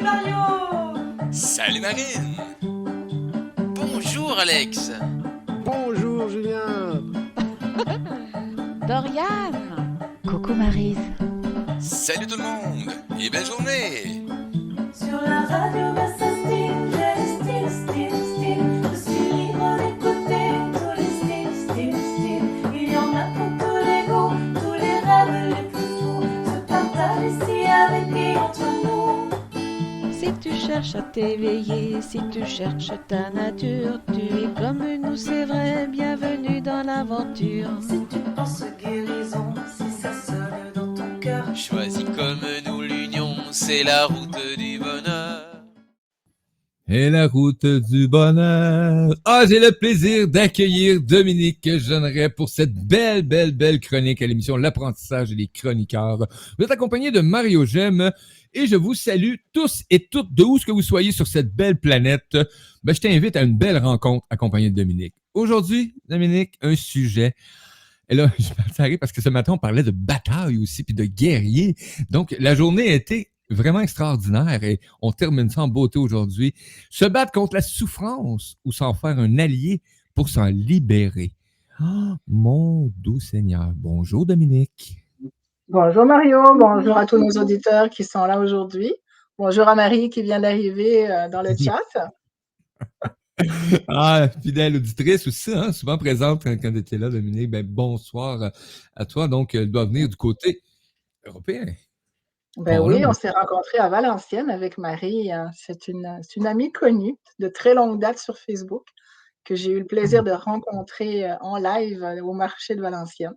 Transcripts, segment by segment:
Mario! Salut Marine! Bonjour Alex! Bonjour Julien. Dorian! Coucou Maryse! Salut tout le monde! Et belle journée! Sur la radio, bah ça style, j'ai les styles. Je suis libre d'écouter tous les styles. Il y en a pour tous les goûts, tous les rêves les plus fous se partagent ici avec et entre nous. Si tu cherches à t'éveiller, si tu cherches ta nature, tu es comme nous, c'est vrai, bienvenue dans l'aventure. Si tu penses guérison, si ça sonne dans ton cœur, Choisis comme nous l'union, c'est la route du bonheur. Et la route du bonheur. Ah, j'ai le plaisir d'accueillir Dominique Jeanneret pour cette belle chronique à l'émission L'apprentissage et les chroniqueurs. Vous êtes accompagné de Mario Gem et je vous salue tous et toutes de où que vous soyez sur cette belle planète. Je t'invite à une belle rencontre accompagnée de Dominique. Aujourd'hui, Dominique, un sujet. Et là, je m'arrête parce que ce matin, on parlait de bataille aussi, puis de guerriers. Donc, la journée a été vraiment extraordinaire et on termine ça en beauté aujourd'hui. Se battre contre la souffrance ou s'en faire un allié pour s'en libérer. Oh, mon doux Seigneur. Bonjour Dominique. Bonjour Mario, bonjour à tous nos auditeurs qui sont là aujourd'hui. Bonjour à Marie qui vient d'arriver dans le chat. Ah, fidèle auditrice aussi, hein, souvent présente quand tu étais là, Dominique. Bonsoir à toi. Donc, elle doit venir du côté européen. Oui, on s'est rencontrés à Valenciennes avec Marie. C'est une amie connue de très longue date sur Facebook que j'ai eu le plaisir de rencontrer en live au marché de Valenciennes.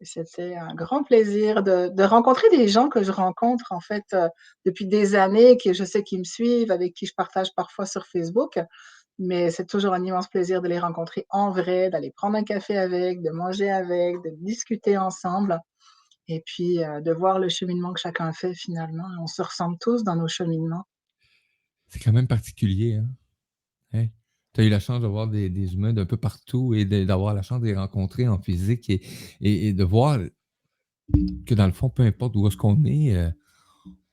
Et c'était un grand plaisir de rencontrer des gens que je rencontre en fait depuis des années, que je sais qu'ils me suivent, avec qui je partage parfois sur Facebook. Mais c'est toujours un immense plaisir de les rencontrer en vrai, d'aller prendre un café avec, de manger avec, de discuter ensemble. Et puis, de voir le cheminement que chacun fait finalement. On se ressemble tous dans nos cheminements. C'est quand même particulier, hein? Tu as eu la chance de voir des humains d'un peu partout et d'avoir la chance de les rencontrer en physique et de voir que dans le fond, peu importe où est-ce qu'on est,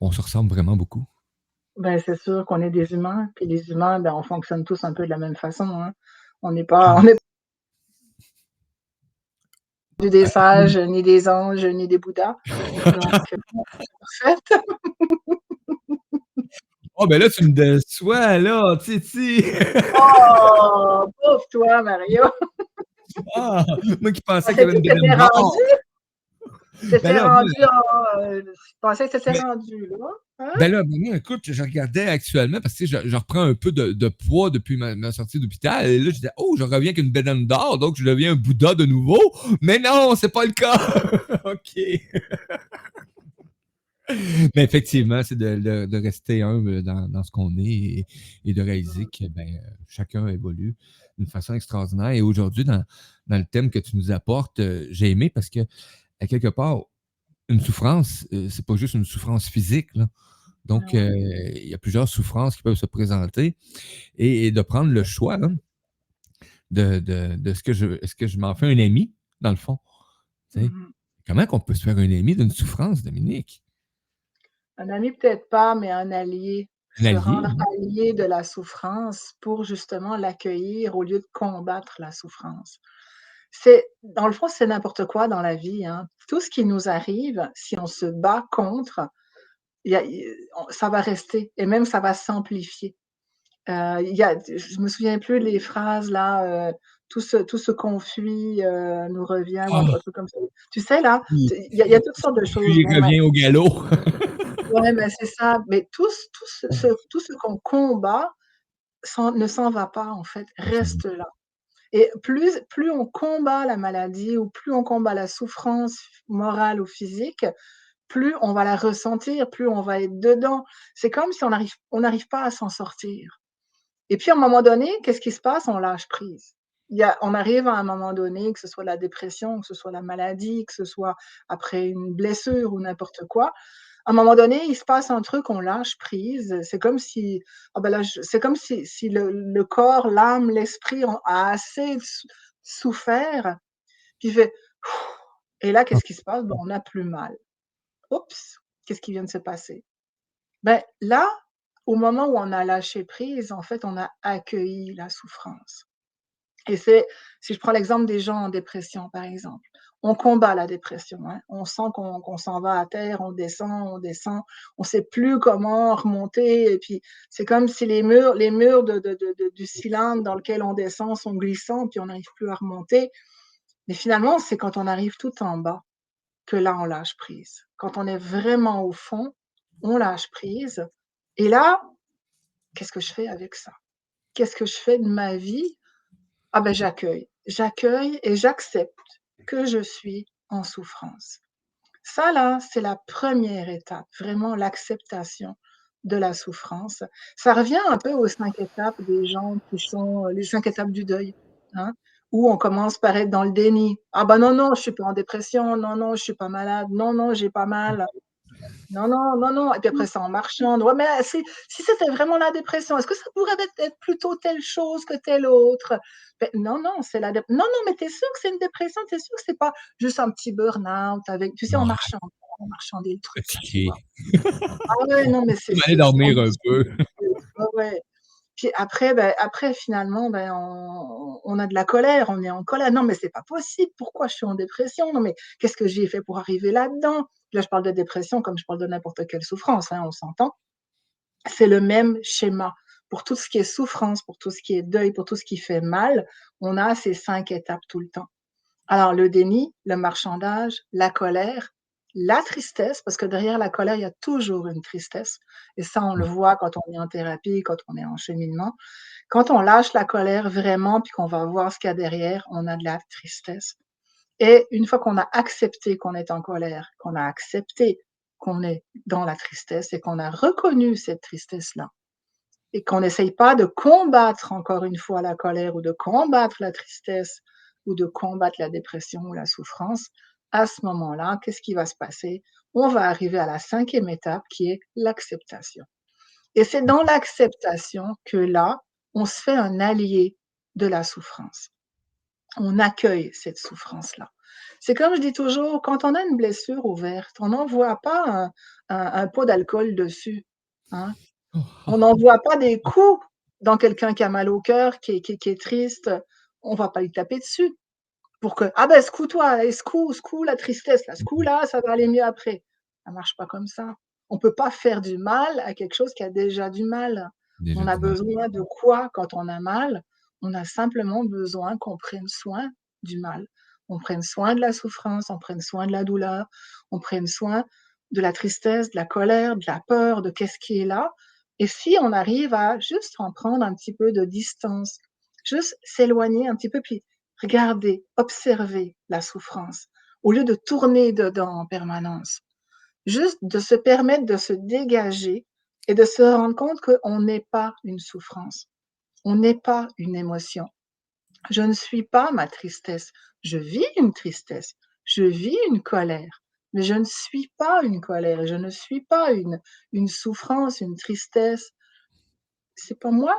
on se ressemble vraiment beaucoup. C'est sûr qu'on est des humains, puis les humains, on fonctionne tous un peu de la même façon, hein. On n'est des sages, ni des anges, ni des bouddhas. Donc, parfait. Oh, là, tu me déçois, là, Titi! Oh! Pauvre toi, Mario! Ah! Moi qui pensais qu'il y avait une Pensais-tu que belle t'étais mort! rendu? T'étais Là, rendu je pensais que t'étais mais, rendu là, hein? moi, écoute, je regardais actuellement parce que je reprends un peu de poids depuis ma sortie d'hôpital. Et là, je disais, oh, je reviens avec une bédaine d'or, donc je deviens un Bouddha de nouveau. Mais non, c'est pas le cas! OK. Mais effectivement, c'est de rester humble dans ce qu'on est et de réaliser que chacun évolue d'une façon extraordinaire. Et aujourd'hui, dans le thème que tu nous apportes, j'ai aimé parce que, à quelque part, une souffrance, c'est pas juste une souffrance physique, là. Donc, il y a plusieurs souffrances qui peuvent se présenter et de prendre le choix là, de est-ce que je m'en fais un ami, dans le fond. Tu sais, Mmh. comment qu'on peut se faire un ami d'une souffrance, Dominique? Un ami peut-être pas, mais un allié. Un Se allié, rendre hein? allié de la souffrance pour justement l'accueillir au lieu de combattre la souffrance. C'est dans le fond, c'est n'importe quoi dans la vie, hein. Tout ce qui nous arrive, si on se bat contre, il y a i on ça va rester et même ça va s'amplifier. Il y a je me souviens plus les phrases là, tout ce qu'on fuit, nous revient ou un Ah! truc comme ça. Tu sais là, Qui il y a toutes sortes de choses. qui revient au galop. Ouais, mais c'est ça. Mais tout ce qu'on combat ne s'en va pas en fait, reste là. Et plus on combat la maladie ou plus on combat la souffrance morale ou physique, plus on va la ressentir, plus on va être dedans. C'est comme si on n'arrive pas à s'en sortir. Et puis à un moment donné, qu'est-ce qui se passe? On lâche prise. On arrive à un moment donné, que ce soit la dépression, que ce soit la maladie, que ce soit après une blessure ou n'importe quoi. À un moment donné, il se passe un truc, on lâche prise. C'est comme si, c'est comme si le corps, l'âme, l'esprit a assez souffert, puis il fait et là, qu'est-ce qui se passe? On n'a plus mal. Oups, qu'est-ce qui vient de se passer? Là, au moment où on a lâché prise, en fait, on a accueilli la souffrance. Et c'est si je prends l'exemple des gens en dépression, par exemple, on combat la dépression, hein. On sent qu'on s'en va à terre, on descend, on sait plus comment remonter et puis c'est comme si les murs du cylindre dans lequel on descend sont glissants, puis on n'arrive plus à remonter. Mais finalement, c'est quand on arrive tout en bas que là, on lâche prise. Quand on est vraiment au fond, on lâche prise et là, qu'est-ce que je fais avec ça? Qu'est-ce que je fais de ma vie? Ah ben j'accueille. J'accueille et j'accepte que je suis en souffrance. Ça là, c'est la première étape, vraiment l'acceptation de la souffrance. Ça revient un peu aux 5 étapes des gens qui sont, les 5 étapes du deuil, hein, où on commence par être dans le déni. «Ah bah non, non, je suis pas en dépression. Non, non, je suis pas malade. Non, non, j'ai pas mal. Non, non, non, non» et puis après c'est en marchant. «Ouais, mais si c'était vraiment la dépression, est-ce que ça pourrait être plutôt telle chose que telle autre?» Beh, non, non, c'est la dép non, non, mais tu es sûr que c'est une dépression? Tu es sûr que c'est pas juste un petit burn-out avec tu sais, en marchant des trucs là, tu Fatigué. vois? Ah ouais, non, mais Je vais aller c'est dormir un peu. ambitieux. Ouais, ouais. Puis après, après finalement, on a de la colère, on est en colère. «Non, mais c'est pas possible, pourquoi je suis en dépression? Non, mais qu'est-ce que j'ai fait pour arriver là-dedans?» Là, je parle de dépression comme je parle de n'importe quelle souffrance, hein, on s'entend. C'est le même schéma. Pour tout ce qui est souffrance, pour tout ce qui est deuil, pour tout ce qui fait mal, on a ces 5 étapes tout le temps. Alors le déni, le marchandage, la colère, la tristesse, parce que derrière la colère, il y a toujours une tristesse et ça, on le voit quand on est en thérapie, quand on est en cheminement. Quand on lâche la colère vraiment, puis qu'on va voir ce qu'il y a derrière, on a de la tristesse. Et une fois qu'on a accepté qu'on est en colère, qu'on a accepté qu'on est dans la tristesse et qu'on a reconnu cette tristesse-là, et qu'on n'essaye pas de combattre encore une fois la colère ou de combattre la tristesse ou de combattre la dépression ou la souffrance, à ce moment-là, qu'est-ce qui va se passer? On va arriver à la 5e étape qui est l'acceptation. Et c'est dans l'acceptation que là, on se fait un allié de la souffrance. On accueille cette souffrance-là. C'est comme je dis toujours, quand on a une blessure ouverte, on n'envoie pas un pot d'alcool dessus, hein. On n'envoie pas des coups dans quelqu'un qui a mal au cœur, qui est triste. On va pas lui taper dessus pour que: «Ah ben secoue-toi, et secoue la tristesse là, secoue là, ça va aller mieux après». Ça marche pas comme ça. On peut pas faire du mal à quelque chose qui a déjà du mal. Déjà On a du mal. besoin de quoi quand on a mal? On a simplement besoin qu'on prenne soin du mal. On prenne soin de la souffrance, on prenne soin de la douleur, on prenne soin de la tristesse, de la colère, de la peur, de qu'est-ce qui est là. Et si on arrive à juste en prendre un petit peu de distance, juste s'éloigner un petit peu, puis regarder, observer la souffrance, au lieu de tourner dedans en permanence. Juste de se permettre de se dégager et de se rendre compte qu'on n'est pas une souffrance, on n'est pas une émotion. Je ne suis pas ma tristesse. Je vis une tristesse, je vis une colère, mais je ne suis pas une colère et je ne suis pas une souffrance, une tristesse. C'est pas moi.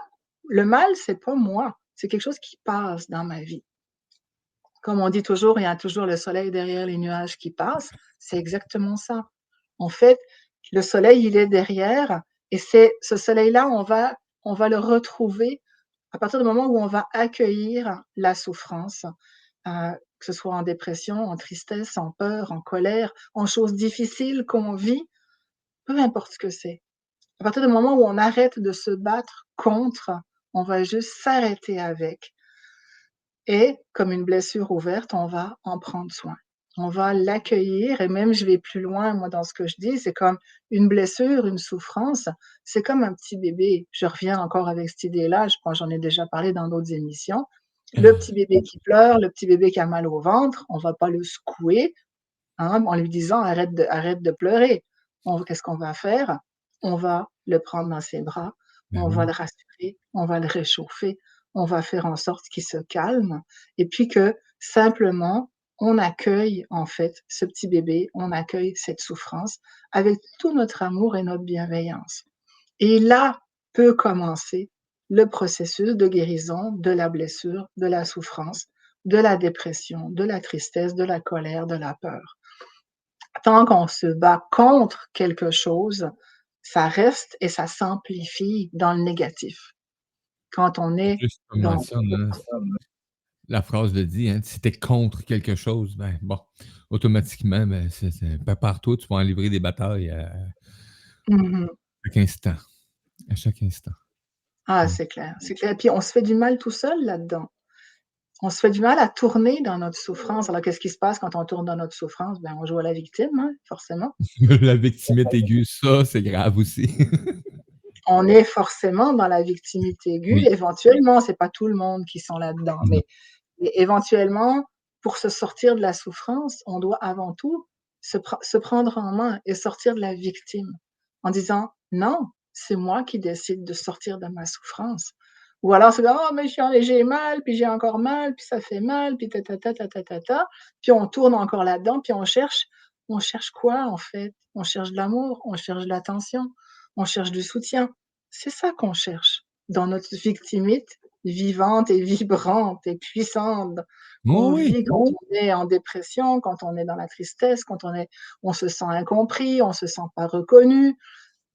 Le mal, c'est pas moi. C'est quelque chose qui passe dans ma vie. Comme on dit toujours, il y a toujours le soleil derrière les nuages qui passent. C'est exactement ça. En fait, le soleil, il est derrière et c'est ce soleil-là, on va le retrouver à partir du moment où on va accueillir la souffrance, que ce soit en dépression, en tristesse, en peur, en colère, en choses difficiles qu'on vit, peu importe ce que c'est. À partir du moment où on arrête de se battre contre, on va juste s'arrêter avec et comme une blessure ouverte, on va en prendre soin. On va l'accueillir et même je vais plus loin, moi, dans ce que je dis, c'est comme une blessure, une souffrance, c'est comme un petit bébé. Je reviens encore avec cette idée-là, je pense j'en ai déjà parlé dans d'autres émissions. Le petit bébé qui pleure, le petit bébé qui a mal au ventre, on va pas le secouer, hein, en lui disant: «Arrête de pleurer». On Qu'est-ce qu'on va faire? On va le prendre dans ses bras, Ben on va oui. le rassurer, on va le réchauffer, on va faire en sorte qu'il se calme et puis que simplement, on accueille en fait ce petit bébé, on accueille cette souffrance avec tout notre amour et notre bienveillance. Et là peut commencer le processus de guérison de la blessure, de la souffrance, de la dépression, de la tristesse, de la colère, de la peur. Tant qu'on se bat contre quelque chose, ça reste et ça s'amplifie dans le négatif. Quand on est Juste comme dans mentionne, hein, la phrase le dit, hein, si tu es contre quelque chose, ben bon, automatiquement, ben, prépare-toi, tu vas en livrer des batailles mmh chaque instant, à chaque instant. Ah, Mmh. c'est clair, c'est clair. Puis on se fait du mal tout seul là-dedans. On se fait du mal à tourner dans notre souffrance. Alors qu'est-ce qui se passe quand on tourne dans notre souffrance? Ben, on joue à la victime, hein, forcément. La victimite aiguë, ça, c'est grave aussi. On est forcément dans la victimité aiguë. Oui. Éventuellement, c'est pas tout le monde qui sont là-dedans, Non. mais éventuellement, pour se sortir de la souffrance, on doit avant tout se prendre en main et sortir de la victime en disant: «Non, c'est moi qui décide de sortir de ma souffrance». Ou alors c'est: «Oh mais j'ai mal, puis j'ai encore mal, puis ça fait mal, puis ta ta ta ta ta ta ta». Puis on tourne encore là-dedans, puis on cherche quoi en fait? On cherche de l'amour, on cherche de l'attention, on cherche du soutien. C'est ça qu'on cherche dans notre victimite vivante et vibrante et puissante qu'on Oui, vit quand on est en dépression, quand on est dans la tristesse, on se sent incompris, on se sent pas reconnu.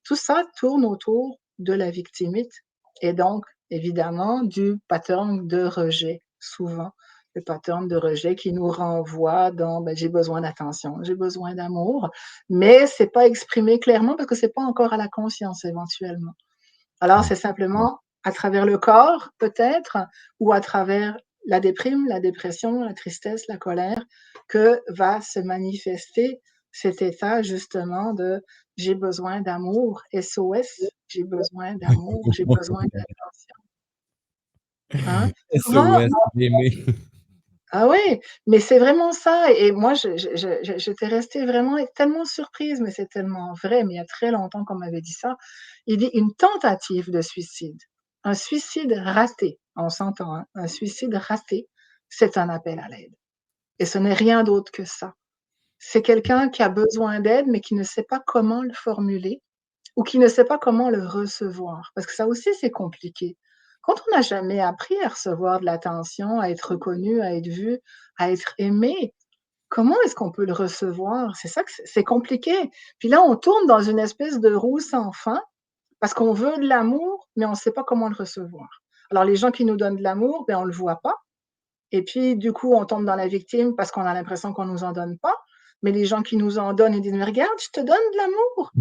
Tout ça tourne autour de la victimite et donc évidemment du pattern de rejet, souvent. Le pattern de rejet qui nous renvoie dans, ben, j'ai besoin d'attention, j'ai besoin d'amour, mais c'est pas exprimé clairement parce que c'est pas encore à la conscience éventuellement. Alors, oui. c'est simplement à travers le corps, peut-être, ou à travers la déprime, la dépression, la tristesse, la colère, que va se manifester cet état justement de j'ai besoin d'amour, SOS, j'ai besoin d'amour, j'ai besoin d'attention. Hein? Souvent, SOS, aimé. ah oui, mais c'est vraiment ça et moi j'étais restée vraiment tellement surprise, mais c'est tellement vrai, mais il y a très longtemps qu'on m'avait dit ça. Il dit: «Une tentative de suicide, un suicide raté», on s'entend, hein, un suicide raté, c'est un appel à l'aide et ce n'est rien d'autre que ça. C'est quelqu'un qui a besoin d'aide, mais qui ne sait pas comment le formuler ou qui ne sait pas comment le recevoir. Parce que ça aussi, c'est compliqué. Quand on n'a jamais appris à recevoir de l'attention, à être reconnu, à être vu, à être aimé, comment est-ce qu'on peut le recevoir? C'est ça que c'est compliqué. Puis là, on tourne dans une espèce de roue sans fin parce qu'on veut de l'amour, mais on ne sait pas comment le recevoir. Alors les gens qui nous donnent de l'amour, ben, on ne le voit pas. Et puis, du coup, on tombe dans la victime parce qu'on a l'impression qu'on ne nous en donne pas. Mais les gens qui nous en donnent, ils disent: «Mais regarde, je te donne de l'amour».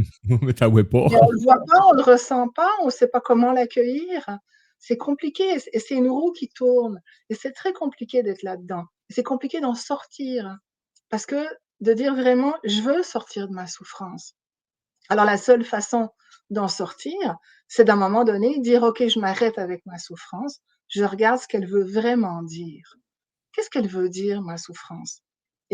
Mais tu avouais pas. Mais on le voit pas, on le ressent pas, on sait pas comment l'accueillir. C'est compliqué et c'est une roue qui tourne et c'est très compliqué d'être là-dedans. C'est compliqué d'en sortir parce que de dire vraiment: «Je veux sortir de ma souffrance». Alors la seule façon d'en sortir, c'est d'un moment donné dire: «OK, je m'arrête avec ma souffrance, je regarde ce qu'elle veut vraiment dire. Qu'est-ce qu'elle veut dire ma souffrance?»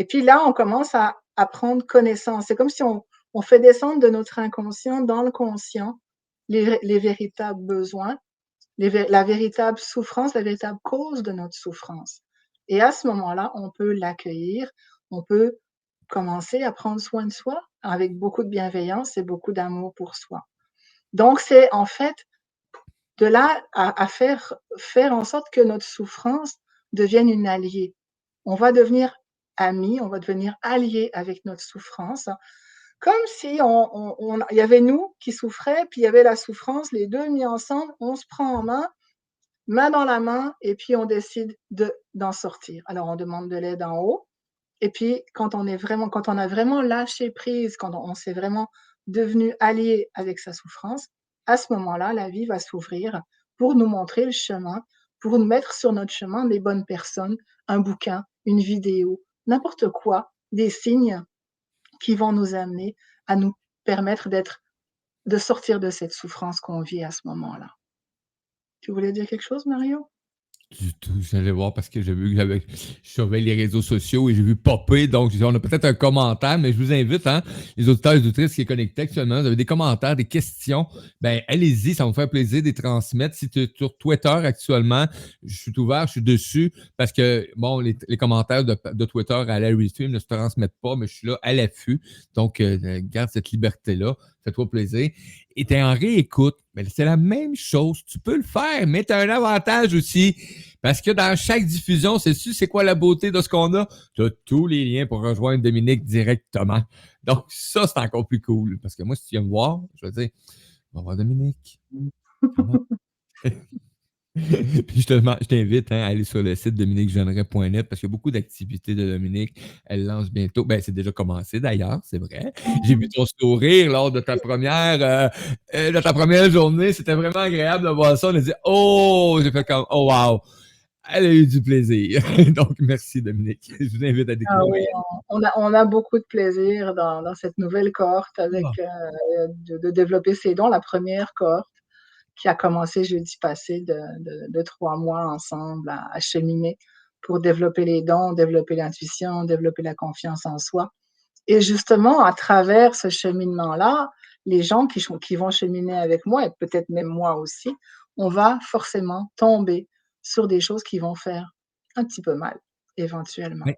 Et puis là, on commence à prendre connaissance. C'est comme si on fait descendre de notre inconscient dans le conscient les véritables besoins, la véritable souffrance, la véritable cause de notre souffrance. Et à ce moment-là, on peut l'accueillir, on peut commencer à prendre soin de soi avec beaucoup de bienveillance et beaucoup d'amour pour soi. Donc c'est en fait de là à faire en sorte que notre souffrance devienne une alliée. On va devenir amis, on va devenir alliés avec notre souffrance, comme si il y avait nous qui souffraient, puis il y avait la souffrance, les 2 mis ensemble, on se prend en main, main dans la main et puis on décide d'en sortir. Alors on demande de l'aide en haut et puis quand on a vraiment lâché prise, quand on s'est vraiment devenu allié avec sa souffrance, à ce moment-là, la vie va s'ouvrir pour nous montrer le chemin, pour nous mettre sur notre chemin les bonnes personnes, un bouquin, une vidéo, n'importe quoi, des signes qui vont nous amener à nous permettre de sortir de cette souffrance qu'on vit à ce moment-là. Tu voulais dire quelque chose, Mario? Du tout, j'allais voir parce que j'ai vu que je surveille les réseaux sociaux et j'ai vu popper, donc on a peut-être un commentaire, mais je vous invite, hein, les auditeurs et auditrices qui sont connectés actuellement, vous avez des commentaires, des questions, ben allez-y, ça va me faire plaisir de les transmettre. Si tu es sur Twitter actuellement, je suis ouvert, je suis dessus, parce que, bon, les commentaires de Twitter à la Restream ne se transmettent pas, mais je suis là à l'affût, donc garde cette liberté-là. fais-toi plaisir. Et tu es en réécoute, mais c'est la même chose. Tu peux le faire, mais tu as un avantage aussi. Parce que dans chaque diffusion, c'est quoi la beauté de ce qu'on a? Tu as tous les liens pour rejoindre Dominique directement. Donc, ça, c'est encore plus cool. Parce que moi, si tu viens me voir, je vais dire, on va voir Dominique. Comment? Puis je t'invite à aller sur le site dominiquejeanneret.net parce qu'il y a beaucoup d'activités de Dominique. Elle lance bientôt. Ben, c'est déjà commencé d'ailleurs, c'est vrai. J'ai vu ton sourire lors de ta première journée. C'était vraiment agréable de voir ça. On a dit, oh, j'ai fait comme, oh wow. Elle a eu du plaisir. Donc, merci Dominique. Je vous invite à Ah oui, découvrir. on a beaucoup de plaisir dans cette nouvelle cohorte avec Ah, de développer ces dons. La première cohorte qui a commencé jeudi passé de 3 mois ensemble à cheminer pour développer les dons, développer l'intuition, développer la confiance en soi. Et justement, à travers ce cheminement-là, les gens qui vont cheminer avec moi, et peut-être même moi aussi, on va forcément tomber sur des choses qui vont faire un petit peu mal, éventuellement. oui.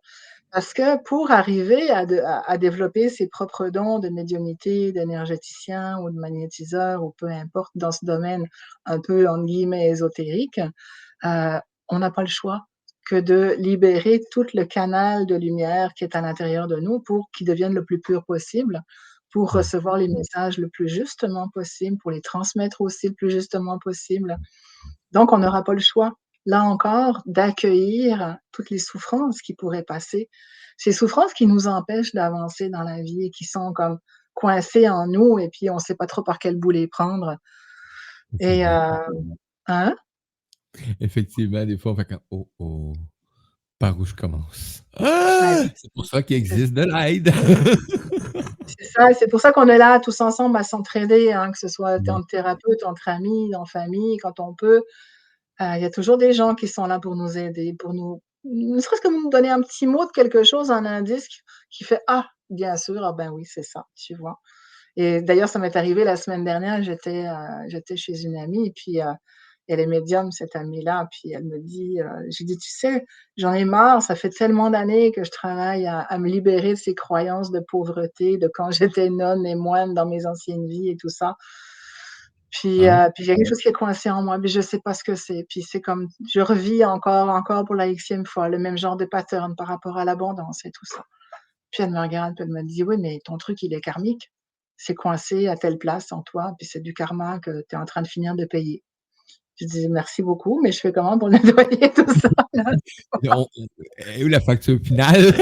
Parce que pour arriver à développer ses propres dons de médiumnité, d'énergéticien ou de magnétiseur ou peu importe dans ce domaine un peu entre guillemets «ésotérique», on n'a pas le choix que de libérer tout le canal de lumière qui est à l'intérieur de nous pour qu'il devienne le plus pur possible, pour recevoir les messages le plus justement possible, pour les transmettre aussi le plus justement possible. Donc on n'aura pas le choix, là encore, d'accueillir toutes les souffrances qui pourraient passer. Ces souffrances qui nous empêchent d'avancer dans la vie et qui sont comme coincées en nous et puis on ne sait pas trop par quel bout les prendre et Effectivement. hein? Effectivement, des fois, on fait comme, oh, oh, par où je commence? Ouais, Ah! C'est pour ça qu'il c'est existe de l'aide. c'est ça, c'est pour ça qu'on est là tous ensemble à s'entraider, hein, que ce soit Ouais. entre thérapeute, entre amis, en famille, quand on peut. Il y a toujours des gens qui sont là pour nous aider, pour nous ne serait-ce que nous donner un petit mot de quelque chose, un indice qui fait: «Ah, bien sûr, ah ben oui, c'est ça», tu vois? Et d'ailleurs, ça m'est arrivé la semaine dernière, j'étais chez une amie et puis, elle est médium cette amie-là, puis elle me dit, j'ai dit: «Tu sais, j'en ai marre, ça fait tellement d'années que je travaille à me libérer de ces croyances de pauvreté, de quand j'étais nonne et moine dans mes anciennes vies et tout ça. Ah oui? Puis il y a quelque chose qui est coincé en moi, mais je sais pas ce que c'est. Puis c'est comme je revis encore pour la Xème fois le même genre de pattern par rapport à l'abondance et tout ça. Puis elle me regarde, puis elle me dit: «Oui, mais ton truc, il est karmique. C'est coincé à telle place en toi, puis c'est du karma que tu es en train de finir de payer». Je dis: «Merci beaucoup, mais je fais comment pour nettoyer tout ça là?» Et elle est où la facture finale?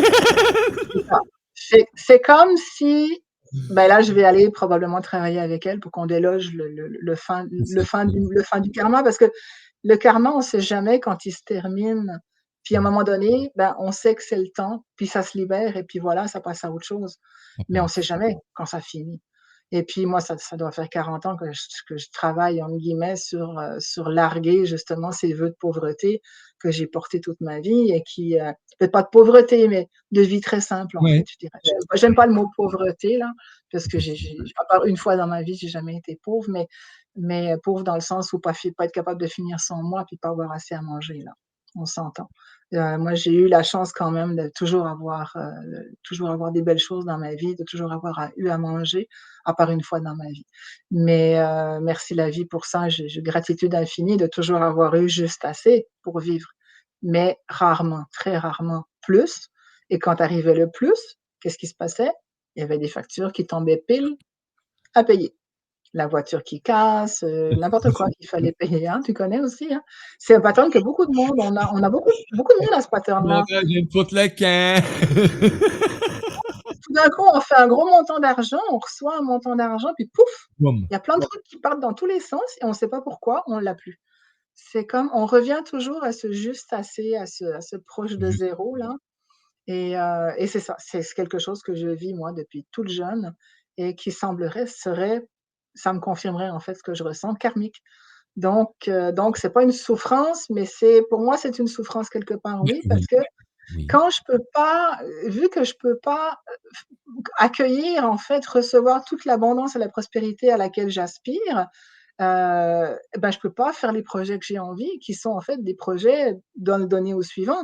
C'est ça. C'est comme si, ben là, je vais aller probablement travailler avec elle pour qu'on déloge C'est sûr. le fin du karma parce que le karma, on sait jamais quand il se termine. Puis à un moment donné, ben, on sait que c'est le temps, puis ça se libère et puis voilà, ça passe à autre chose. Ça Mais on sait passe. jamais quand ça finit. Et puis moi, ça doit faire 40 ans que je travaille entre guillemets sur larguer justement ces vœux de pauvreté que j'ai portés toute ma vie et qui, peut-être pas de pauvreté, mais de vie très simple en fait, Ouais, je dirais. J'aime pas le mot pauvreté là, parce que effectivement. à part une fois dans ma vie, j'ai jamais été pauvre, mais pauvre dans le sens où pas être capable de finir son mois puis pas avoir assez à manger là, on s'entend. Moi, j'ai eu la chance quand même de toujours avoir des belles choses dans ma vie, de toujours avoir eu à manger, à part une fois dans ma vie. Mais merci la vie pour ça, j'ai gratitude infinie de toujours avoir eu juste assez pour vivre, mais rarement, très rarement plus et quand arrivait le plus, qu'est-ce qui se passait? Il y avait des factures qui tombaient pile à payer. La voiture qui casse, n'importe quoi qu'il fallait payer, hein, tu connais aussi, hein? C'est un pattern que beaucoup de monde on a beaucoup de monde à ce Mon pattern-là. Dieu, je viens de foutre le camp. Tout d'un coup, on fait un gros montant d'argent, on reçoit un montant d'argent, puis pouf! Boum. Il y a plein de trucs qui partent dans tous les sens et on ne sait pas pourquoi, on l'a plus. C'est comme on revient toujours à ce juste assez, à ce proche de Juste. zéro là et c'est ça, c'est quelque chose que je vis moi depuis toute jeune et qui semblerait serait ça me confirmerait en fait ce que je ressens, karmique. Donc c'est pas une souffrance, mais c'est pour moi, c'est une souffrance quelque part, Ben oui, parce oui, que oui. quand je peux pas, vu que je peux pas, accueillir, en fait, recevoir toute l'abondance et la prospérité à laquelle j'aspire, bah, je peux pas faire les projets que j'ai envie, qui sont, en fait, des projets dans le donner au suivant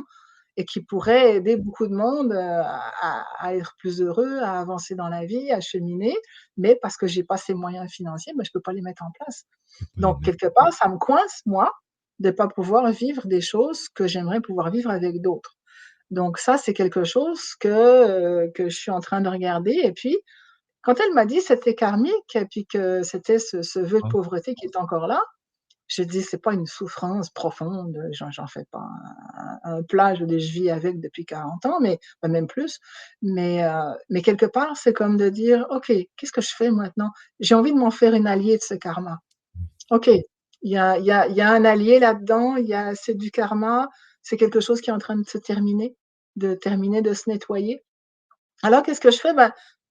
et qui pourrait aider beaucoup de monde, à être plus heureux, à avancer dans la vie, à cheminer. Mais parce que j'ai pas ces moyens financiers, je peux pas les mettre en place. Faut pas les Donc mettre. quelque part, ça me coince, moi, de pas pouvoir vivre des choses que j'aimerais pouvoir vivre avec d'autres. Donc ça, c'est quelque chose que je suis en train de regarder et puis, quand elle m'a dit: «C'était karmique» et puis que c'était ce vœu de Ah, pauvreté qui est encore là, j'ai dit: «C'est pas une souffrance profonde, j'en fais pas un plat, je dis: "Je vis avec depuis 40 ans", mais même plus». Mais quelque part, c'est comme de dire: «OK, qu'est-ce que je fais maintenant?» J'ai envie de m'en faire une alliée de ce karma. OK, il y a un allié là-dedans, c'est du karma, c'est quelque chose qui est en train de se terminer, de se nettoyer. Alors qu'est-ce que je fais?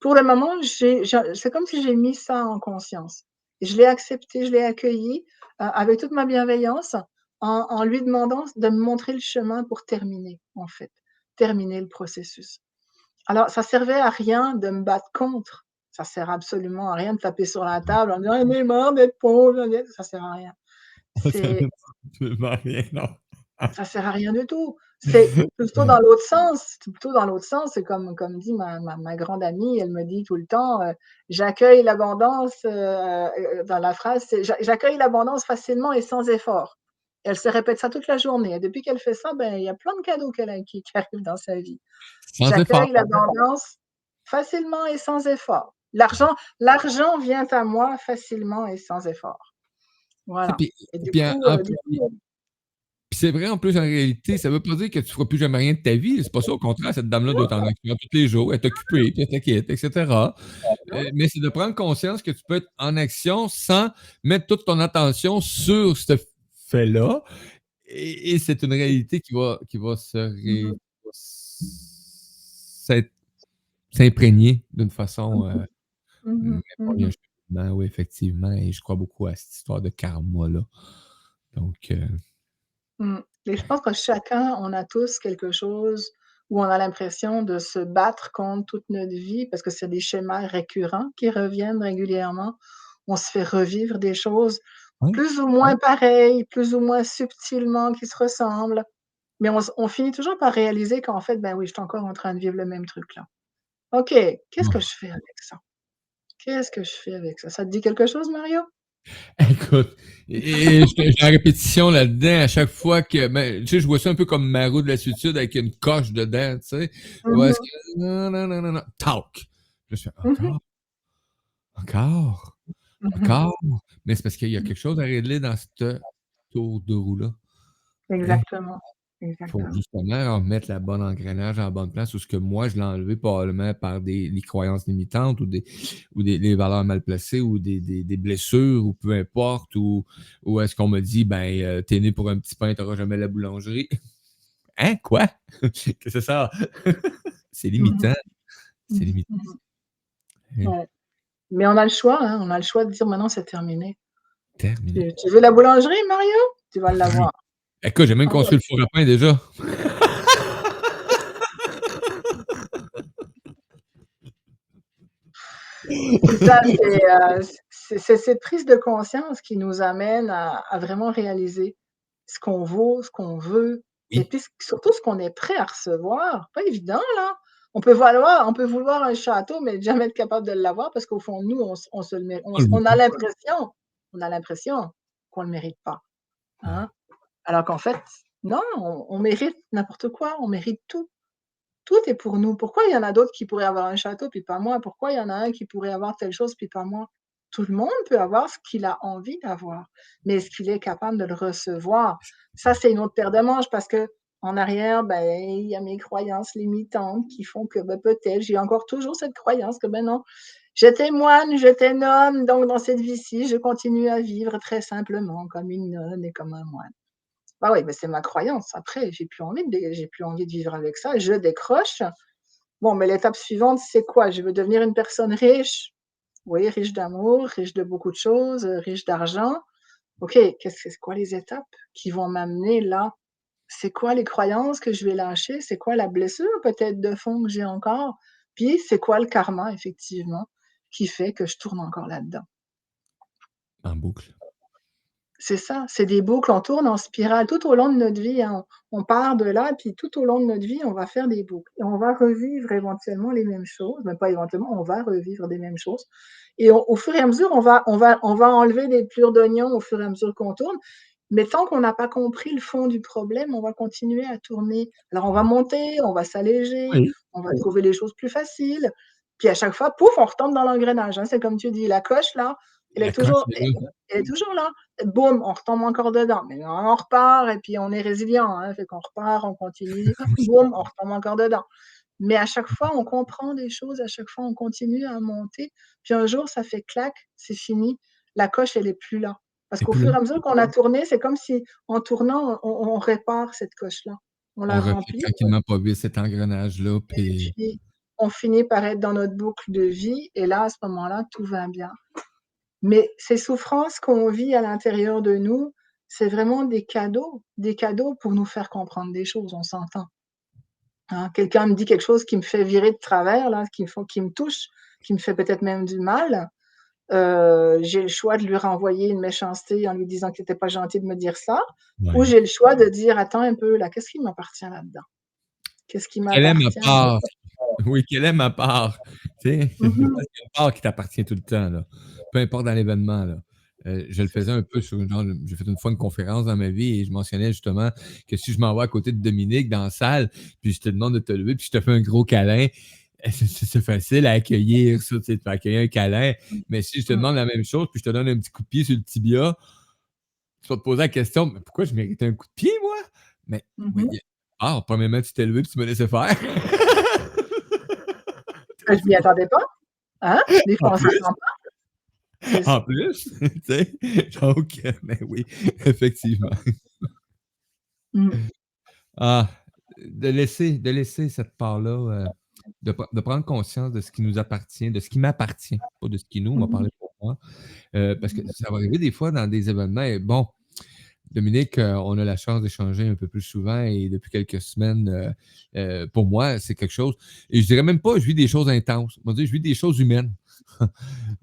Pour le moment, c'est comme si j'ai mis ça en conscience. Je l'ai accepté, je l'ai accueilli, avec toute ma bienveillance, en lui demandant de me montrer le chemin pour terminer, en fait, terminer le processus. Alors ça servait à rien de me battre contre, ça sert absolument à rien de taper sur la table en disant: «On est marre d'être pauvre», ça sert à rien. ça C'est veut absolument rien, non. Ça sert à rien du tout. C'est plutôt dans l'autre sens, c'est plutôt dans l'autre sens. C'est comme dit ma grande amie, elle me dit tout le temps, «J'accueille l'abondance», dans la phrase, c'est: «J'accueille l'abondance facilement et sans effort». Elle se répète ça toute la journée et depuis qu'elle fait ça, il y a plein de cadeaux qu'elle a qui arrivent dans sa vie. Sans effort. «J'accueille l'abondance facilement et sans effort». L'argent vient à moi facilement et sans effort. Tu sais, Voilà et du puis coup, puis c'est vrai en plus en réalité, ça veut pas dire que tu feras plus jamais rien de ta vie, c'est pas ça, au contraire, cette dame-là doit être en action tous les jours, elle est occupée, puis elle t'inquiète et cetera. Mais c'est de prendre conscience que tu peux être en action sans mettre toute ton attention sur ce fait-là et c'est une réalité qui va mmh s'être s'imprégner d'une façon, mh. mais Mmh bon, il y a un mh. cheminement, oui, effectivement et je crois beaucoup à cette histoire de karma-là. Donc Mmh. Et je pense que chacun, on a tous quelque chose où on a l'impression de se battre contre toute notre vie parce que c'est des schémas récurrents qui reviennent régulièrement. On se fait revivre des choses ouais, plus ou moins pareilles, plus ou moins subtilement qui se ressemblent, mais on finit toujours par réaliser qu'en fait, oui, je suis encore en train de vivre le même truc là. OK, qu'est-ce que je fais avec ça? Qu'est-ce que je fais avec ça? Ça te dit quelque chose, Mario? écoute, et j'ai la répétition là-dedans à chaque fois que, tu sais, je vois ça un peu comme Marou de la Solitude avec une coche dedans, tu sais. Où est-ce Mmh que, non, non, non, non, non, talk. Je fais mh. encore, encore, Mmh encore. Mais c'est parce qu'il y a quelque chose à régler dans ce tour de roue-là. Hein? Exactement, Faut exactement. justement remettre la bonne engrenage en bonne place ou ce que moi je l'ai enlevé probablement par des croyances limitantes ou des valeurs mal placées ou des blessures ou peu importe ou est-ce qu'on me dit t'es né pour un petit pain, t'auras jamais la boulangerie. Hein? Quoi? Qu'est-ce que c'est ça? C'est Mmh limitant. mh. C'est limitant. Mmh Hein, Ouais. Mais on a le choix, hein, on a le choix de dire: «Maintenant, c'est terminé». terminé. Tu veux la boulangerie, Mario? Tu vas l'avoir. Écoute, j'ai même Ah ouais. construit le four à pain déjà. C'est ça, c'est cette prise de conscience qui nous amène à vraiment réaliser ce qu'on vaut, ce qu'on veut et Oui. puis surtout ce qu'on est prêt à recevoir. Pas évident, là. On peut vouloir un château, mais jamais être capable de l'avoir parce qu'au fond de nous, on se le mé On le veut on pas. a l'impression qu'on le mérite pas, hein? Alors qu'en fait, non, on mérite n'importe quoi, on mérite tout. Tout est pour nous. Pourquoi il y en a d'autres qui pourraient avoir un château puis pas moi? Pourquoi il y en a un qui pourrait avoir telle chose puis pas moi? Tout le monde peut avoir ce qu'il a envie d'avoir, mais est-ce qu'il est capable de le recevoir? Ça, c'est une autre paire de manches parce qu'en arrière, il y a mes croyances limitantes qui font que, peut-être, j'ai encore toujours cette croyance que, non, j'étais moine, j'étais nonne, donc dans cette vie-ci, je continue à vivre très simplement comme une nonne et comme un moine. Bah oui, mais c'est ma croyance. Après, j'ai plus envie de vivre avec ça, je décroche. Bon, mais l'étape suivante, c'est quoi? Je veux devenir une personne riche. Oui, riche d'amour, riche de beaucoup de choses, riche d'argent. OK, c'est quoi les étapes qui vont m'amener là? C'est quoi les croyances que je vais lâcher? C'est quoi la blessure peut-être de fond que j'ai encore? Puis c'est quoi le karma effectivement qui fait que je tourne encore là-dedans? En boucle. C'est ça, c'est des boucles, on tourne en spirale tout au long de notre vie, hein. On part de là, puis tout au long de notre vie, on va faire des boucles et on va revivre éventuellement les mêmes choses, même pas éventuellement, on va revivre des mêmes choses et au fur et à mesure, on va enlever des plures d'oignons au fur et à mesure qu'on tourne, mais tant qu'on n'a pas compris le fond du problème, on va continuer à tourner. Alors on va monter, on va s'alléger, Oui. on va trouver les choses plus faciles, puis à chaque fois, pouf, on retombe dans l'engrenage, hein. C'est comme tu dis, la coche là, elle est La coche toujours est là. elle est toujours là. Boum, on retombe encore dedans, mais on repart et puis on est résilient, hein, fait qu'on repart, on continue, boum, on retombe encore dedans. Mais à chaque fois, on comprend des choses, à chaque fois, on continue à monter, puis un jour, ça fait clac, c'est fini, la coche, elle est plus là. Parce Et qu'au puis là, fur et à mesure qu'on a tourné, c'est comme si en tournant, on répare cette coche-là. On on la refait remplit tranquillement pas vite cet engrenage-là, et puis puis on finit par être dans notre boucle de vie et là, à ce moment-là, tout va bien. Mais ces souffrances qu'on vit à l'intérieur de nous, c'est vraiment des cadeaux pour nous faire comprendre des choses, on s'entend, hein. Quelqu'un me dit quelque chose qui me fait virer de travers là, qui me touche, qui me fait peut-être même du mal, j'ai le choix de lui renvoyer une méchanceté en lui disant qu'il était pas gentil de me dire ça, ou ouais. j'ai le choix de dire: «Attends un peu là, qu'est-ce qui m'appartient là-dedans? Qu'est-ce qui Quelle est ma m'appartient?» part? Oui, quelle est ma part? Tu sais? Mmh mh. Parce qu'il y a une part qui t'appartient tout le temps, là, peu importe dans l'événement, là. Je le C'est faisais ça. un peu sur une genre j'ai fait une fois une conférence dans ma vie et je mentionnais justement que si je m'en vais à côté de Dominique dans la salle, puis je te demande de te lever, puis je te fais un gros câlin, c'est facile à accueillir ça, tu sais, de faire accueillir un câlin. Mais si je te Mmh. demande la même chose, puis je te donne un petit coup de pied sur le tibia, tu vas te poser la question: «Mais pourquoi je méritais un coup de pied, moi?» Mais Mmh oui, mh. premièrement, tu t'es levé puis tu me laissais faire. Je m'y attendais pas, hein? Des En fois on plus, s'attend pas, c'est ça. en plus, tu sais? Donc, ben oui, effectivement. Mmh. Ah, de laisser cette part-là, de prendre conscience de ce qui nous appartient, de ce qui m'appartient, pas de ce qui nous, on Mmh va mh. parler pour moi. Parce que ça va arriver des fois dans des événements et bon, Dominique, on a la chance d'échanger un peu plus souvent et depuis quelques semaines, pour moi, c'est quelque chose et je dirais même pas je vis des choses intenses, on va dire je vis des choses humaines.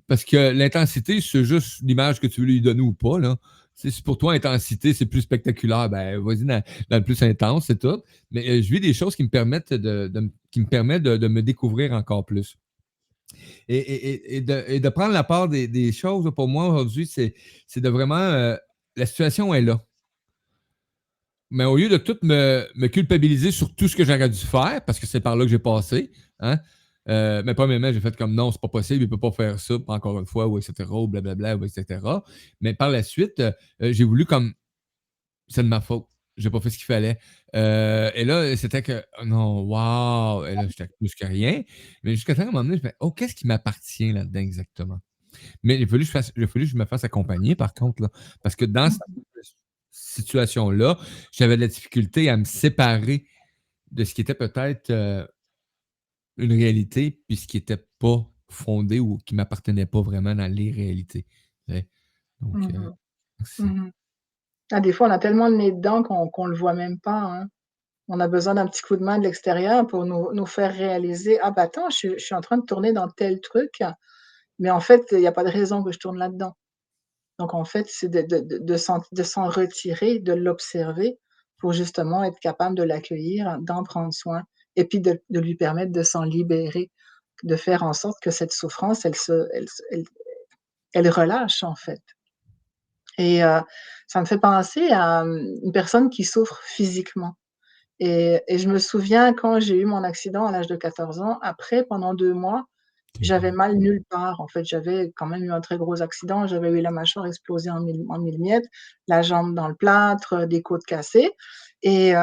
Parce que l'intensité, c'est juste l'image que tu veux lui donner ou pas, là. Tu sais, si pour toi, intensité, c'est plus spectaculaire, ben vas-y dans le plus intense, c'est tout. Mais je vis des choses qui me permettent de me découvrir encore plus. Et de prendre la part des choses, là, pour moi, aujourd'hui, c'est de vraiment la situation est là. Mais au lieu de tout me culpabiliser sur tout ce que j'aurais dû faire, parce que c'est par là que j'ai passé, hein, mais premièrement, j'ai fait comme non, c'est pas possible, il peut pas faire ça, encore une fois, ou etc., ou blablabla, ou etc. Mais par la suite, j'ai voulu comme c'est de ma faute. J'ai pas fait ce qu'il fallait. Et là, c'était que oh non, waouh! Et là, j'étais plus que rien. Mais jusqu'à temps, à un moment donné, je fais oh, qu'est-ce qui m'appartient là-dedans exactement? Mais il a fallu que je me fasse accompagner, par contre, là. Parce que dans cette situation-là, j'avais de la difficulté à me séparer de ce qui était peut-être une réalité, puis ce qui n'était pas fondé ou qui m'appartenait pas vraiment dans les réalités. Tu sais? Donc, Mmh mh. c'est Mmh mh. Ah, des fois, on a tellement le nez dedans qu'on le voit même pas, hein. On a besoin d'un petit coup de main de l'extérieur pour nous faire réaliser: «Ah bah, attends, je suis en train de tourner dans tel truc, mais en fait, il y a pas de raison que je tourne là-dedans». Donc en fait, c'est de s'en retirer, de l'observer pour justement être capable de l'accueillir, d'en prendre soin et puis de lui permettre de s'en libérer, de faire en sorte que cette souffrance, elle relâche, en fait. Et ça me fait penser à, une personne qui souffre physiquement et je me souviens quand j'ai eu mon accident à l'âge de 14 ans, après pendant 2 mois, j'avais terrible. mal nulle part. En fait, j'avais quand même eu un très gros accident. J'avais eu la mâchoire explosée en mille miettes, la jambe dans le plâtre, des côtes cassées et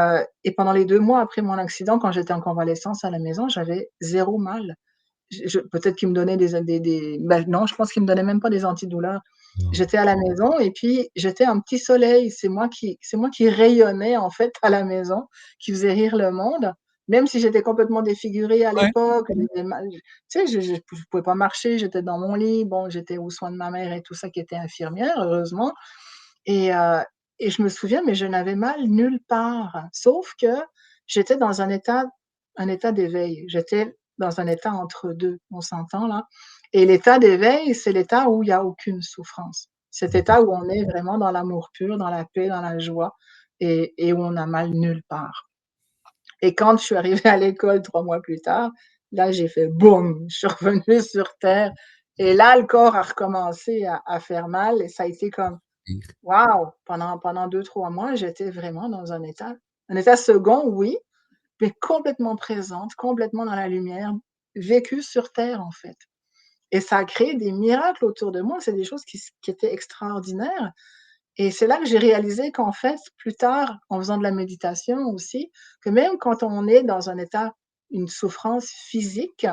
pendant les 2 mois après mon accident, quand j'étais en convalescence à la maison, j'avais zéro mal. Je peut-être qu'ils me donnaient bah, non, je pense qu'ils me donnaient même pas des antidouleurs. Non. J'étais à la maison et puis j'étais un petit soleil. C'est moi qui rayonnais, en fait, à la maison, qui faisait rire le monde, même si j'étais complètement défigurée à Ouais. l'époque, j'avais mal tu sais, je pouvais pas marcher, j'étais dans mon lit. Bon, j'étais aux soins de ma mère et tout ça qui était infirmière, heureusement et heu et je me souviens, mais je n'avais mal nulle part, sauf que j'étais dans un état d'éveil. J'étais dans un état entre 2, on s'entend là? Et l'état d'éveil, c'est l'état où il y a aucune souffrance. Cet état où on est vraiment dans l'amour pur, dans la paix, dans la joie et où on n'a mal nulle part. Et quand je suis arrivée à l'école 3 mois plus tard, là, j'ai fait boum, je suis revenue sur terre et là, le corps a recommencé à faire mal et ça a été comme waouh! Pendant 2-3 mois, j'étais vraiment dans un état second, oui, mais complètement présente, complètement dans la lumière, vécue sur terre, en fait. Et ça a créé des miracles autour de moi. C'est des choses qui étaient extraordinaires. Et c'est là que j'ai réalisé qu'en fait, plus tard, en faisant de la méditation aussi, que même quand on est dans un état, une souffrance physique,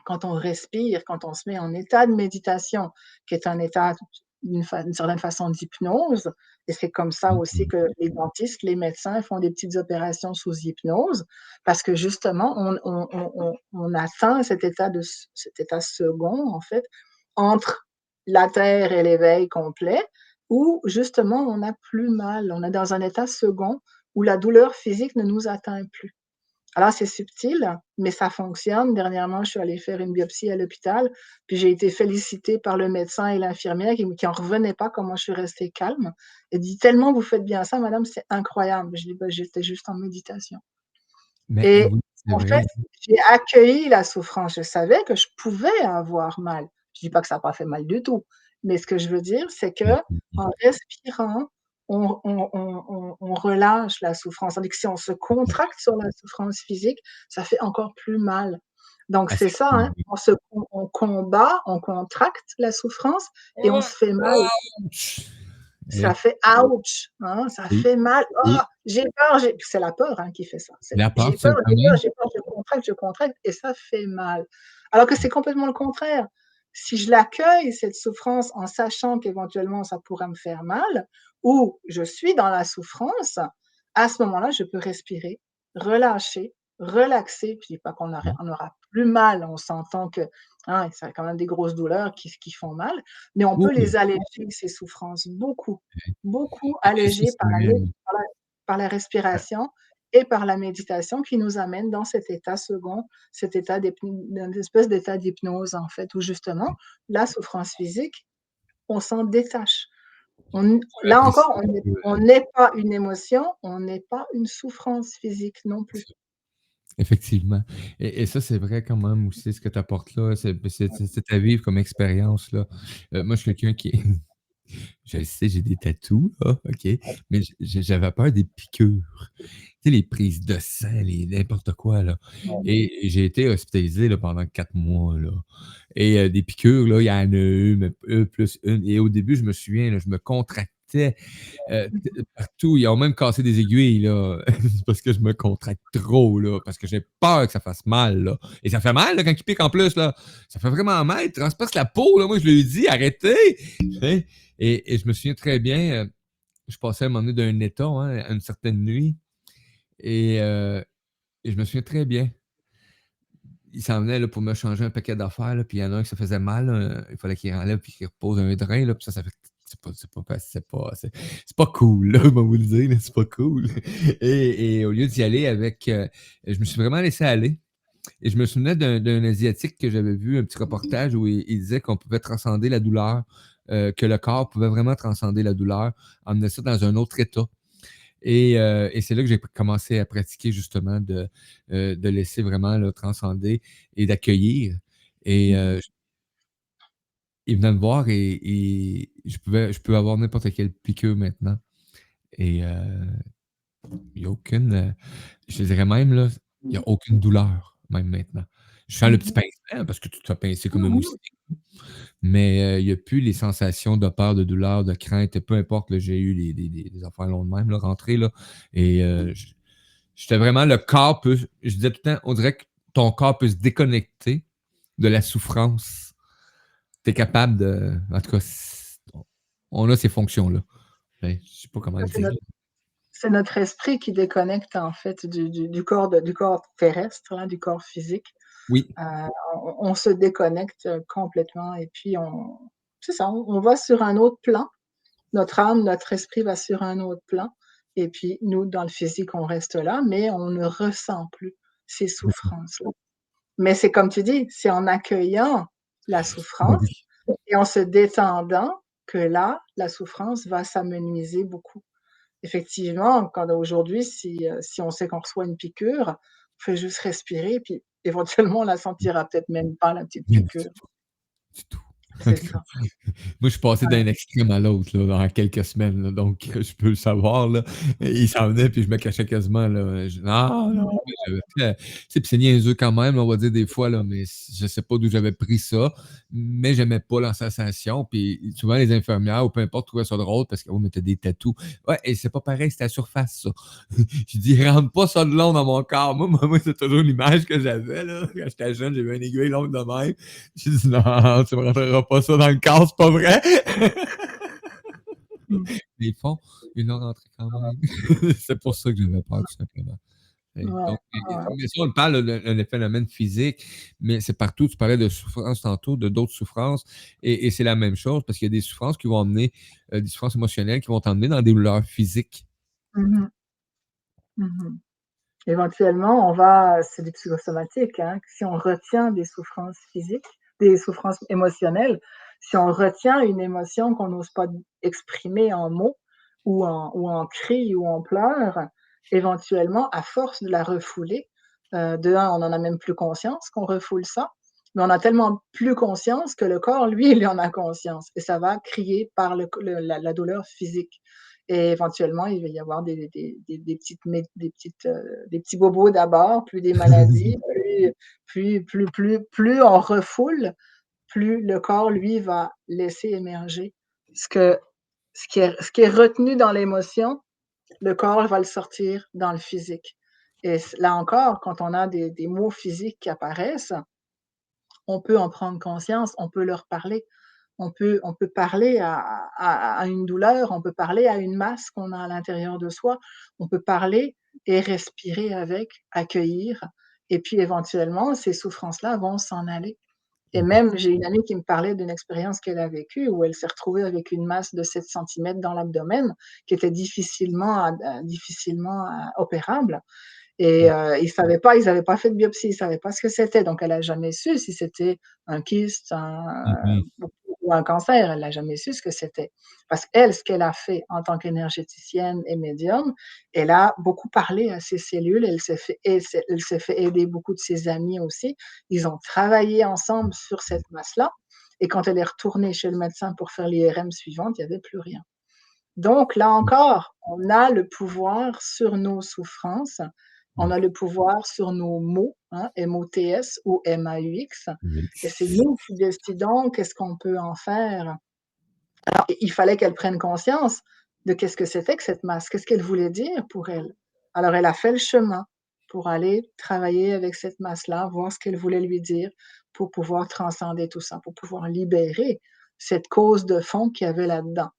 quand on respire, quand on se met en état de méditation, qui est un état d'une certaine façon d'hypnose, et c'est comme ça aussi que les dentistes, les médecins font des petites opérations sous hypnose, parce que justement, on atteint cet état second, en fait, entre la terre et l'éveil complet, où justement on n'a plus mal, on est dans un état second où la douleur physique ne nous atteint plus. Alors c'est subtil, mais ça fonctionne. Dernièrement, je suis allée faire une biopsie à l'hôpital, puis j'ai été félicitée par le médecin et l'infirmière qui en revenaient pas comment je suis restée calme. Elle dit: «Tellement vous faites bien ça madame, c'est incroyable». Je dis: «Bah, j'étais juste en méditation» Mais et oui, c'est en vrai. fait, j'ai accueilli la souffrance. Je savais que je pouvais avoir mal. Je dis pas que ça a pas fait mal du tout, mais ce que je veux dire, c'est Mmh qu'en respirant, on relâche la souffrance. Tandis que si on se contracte sur la souffrance physique, ça fait encore plus mal. Donc Ah, c'est c'est ça, cool, hein, oui. on combat, on contracte la souffrance et on se fait mal. Ouch! Ça Et fait ouch, hein, ça oui, fait mal. et «Ah, j'ai peur, c'est la peur, hein, qui fait ça. C'est la part, j'ai tu sais peur, le j'ai peur, premier? j'ai peur, je contracte et ça fait mal». Alors que c'est complètement le contraire. Si je l'accueille, cette souffrance, en sachant qu'éventuellement ça pourrait me faire mal ou je suis dans la souffrance, à ce moment-là, je peux respirer, relâcher, relaxer. Puis je dis pas on aura plus mal, on s'entend que, hein, ça a quand même des grosses douleurs qui font mal, mais on Oui, peut oui. les alléger, ces souffrances, beaucoup, beaucoup Et ça, allégées c'est vrai. par la respiration et par la méditation qui nous amène dans cet état second, cet état une espèce d'état d'hypnose, en fait, où justement, la souffrance physique, on s'en détache. On Là l'apprécie encore, un peu, on n'est pas une émotion, on n'est pas une souffrance physique non plus. effectivement. Et ça, c'est vrai quand même aussi ce que tu apportes là, c'est à vivre comme expérience, là. Moi, je suis quelqu'un qui est je le sais, j'ai des tatous, là, OK, mais j'avais peur des piqûres. Tu sais, les prises de sang, les n'importe quoi, là. Et j'ai été hospitalisé, là, pendant 4 mois, là. Et des piqûres, là, il y en a eu, mais plus une. Et au début, je me souviens, là, je me contractais, partout. Ils ont même cassé des aiguilles, là, parce que je me contracte trop, là, parce que j'ai peur que ça fasse mal, là. Et ça fait mal, là, quand ils piquent en plus, là. Ça fait vraiment mal, ils transpercent la peau, là. Moi, je lui ai dit: «Arrêtez!» Hein? Et je me souviens très bien, je passais à un moment donné d'un état, hein, à une certaine nuit et heu et je me souviens très bien. Il s'en venait là, pour me changer un paquet d'affaires, là, puis il y en a un qui ça faisait mal, il fallait qu'il enlève puis qu'il repose un drain, là, puis ça fait c'est pas cool, là, je vais vous le dire, là, c'est pas cool. Et au lieu d'y aller avec, je me suis vraiment laissé aller et je me souvenais d'un asiatique que j'avais vu, un petit reportage où il disait qu'on pouvait transcender la douleur, que le corps pouvait vraiment transcender la douleur, emmener ça dans un autre état. Et c'est là que j'ai commencé à pratiquer justement de laisser vraiment là, transcender et d'accueillir. Et il venait me voir et je peux avoir n'importe quelle piqûre maintenant. Et il y a aucune, je te dirais même là, il y a aucune douleur, même maintenant. Je sens le petit pincement parce que tu te fais pincer comme un moustique, mais il y a plus les sensations de peur, de douleur, de crainte, peu importe, là, j'ai eu des affaires longues de même, là, rentrées, là, et j'étais vraiment le corps peut je disais tout le temps, on dirait que ton corps peut se déconnecter de la souffrance. Tu es capable de en tout cas, on a ces fonctions-là. Je sais pas comment le C'est dire. notre c'est notre esprit qui déconnecte en fait du corps terrestre, hein, du corps physique. Oui, Heu, on se déconnecte, complètement et puis c'est ça, on va sur un autre plan. Notre âme, notre esprit va sur un autre plan et puis nous, dans le physique, on reste là, mais on ne ressent plus ces souffrances-là. Mais c'est comme tu dis, c'est en accueillant la bah souffrance oui. et en se détendant que là, la souffrance va s'amenuiser beaucoup. Effectivement, aujourd'hui, si on sait qu'on reçoit une piqûre, on fait juste respirer, puis éventuellement, on la sentira peut-être même pas, la petite Mais piqûre. du tout. C'est ça. Moi, je suis passé Ouais. d'un extrême à l'autre là, en quelques semaines, là, donc je peux le savoir, là. Il s'en venait, puis je me cachais quasiment, là. Non, non, Mmh. mais j'avais fait tu sais, puis c'est niaiseux quand même, on va dire des fois, là, mais je sais pas d'où j'avais pris ça, mais j'aimais pas la sensation, puis souvent les infirmières ou peu importe trouvaient ça drôle parce que: «Oh, mais tu des tatous». Ouais et c'est pas pareil, c'est à surface ça. Je dis: «Rentre pas ça de long dans mon corps». Moi, c'est toujours l'image que j'avais, là. Quand j'étais jeune, j'avais une aiguille longue de même. J'ai dit: «Non, tu me rentreras pas ça dans le corps, c'est pas vrai!» Mmh. Mais ils l'ont rentré quand même. C'est pour ça que j'avais peur, tout simplement. Et Ouais, donc, ouais. mais ça, on le parle d'un phénomène physique, mais c'est partout. Tu parlais de souffrance tantôt, de d'autres souffrances, et c'est la même chose parce qu'il y a des souffrances qui vont emmener, des souffrances émotionnelles qui vont t'emmener dans des douleurs physiques. Mmh mh. Mmh. Éventuellement, c'est du psychosomatique, hein. Si on retient des souffrances physiques, des souffrances émotionnelles, si on retient une émotion qu'on n'ose pas exprimer en mots ou en cris ou en pleurs, éventuellement, à force de la refouler, de un, on en a même plus conscience qu'on refoule ça, mais on a tellement plus conscience que le corps, lui, il en a conscience et ça va crier par la douleur physique. Et éventuellement, il va y avoir des petits bobos d'abord, puis des maladies, plus on refoule, plus le corps, lui, va laisser émerger ce que ce qui est retenu dans l'émotion, le corps va le sortir dans le physique. Et là encore, quand on a des maux physiques qui apparaissent, on peut en prendre conscience, on peut leur parler. On peut parler à une douleur, on peut parler à une masse qu'on a à l'intérieur de soi, on peut parler et respirer avec, accueillir et puis éventuellement ces souffrances-là vont s'en aller. Et Mmh. même, j'ai une amie qui me parlait d'une expérience qu'elle a vécue où elle s'est retrouvée avec une masse de 7 centimètres dans l'abdomen qui était difficilement opérable et ils avaient pas fait de biopsie, ils savaient pas ce que c'était, donc elle a jamais su si c'était un kyste, Mmh mh. ou un cancer, elle a jamais su ce que c'était. Parce qu'elle, ce qu'elle a fait en tant qu'énergéticienne et médium, elle a beaucoup parlé à ses cellules, elle s'est fait aider beaucoup de ses amis aussi. Ils ont travaillé ensemble sur cette masse-là et quand elle est retournée chez le médecin pour faire l'IRM suivante, il y avait plus rien. Donc là encore, on a le pouvoir sur nos souffrances, on Oui. a le pouvoir sur nos mots, hein, MOTS ou MAUX Oui. et c'est nous qui décidons qu'est-ce qu'on peut en faire. Alors il fallait qu'elle prenne conscience de qu'est-ce que c'était que cette masse, qu'est-ce qu'elle voulait dire pour elle. Alors elle a fait le chemin pour aller travailler avec cette masse-là, voir ce qu'elle voulait lui dire pour pouvoir transcender tout ça, pour pouvoir libérer cette cause de fond qu'il y avait là-dedans.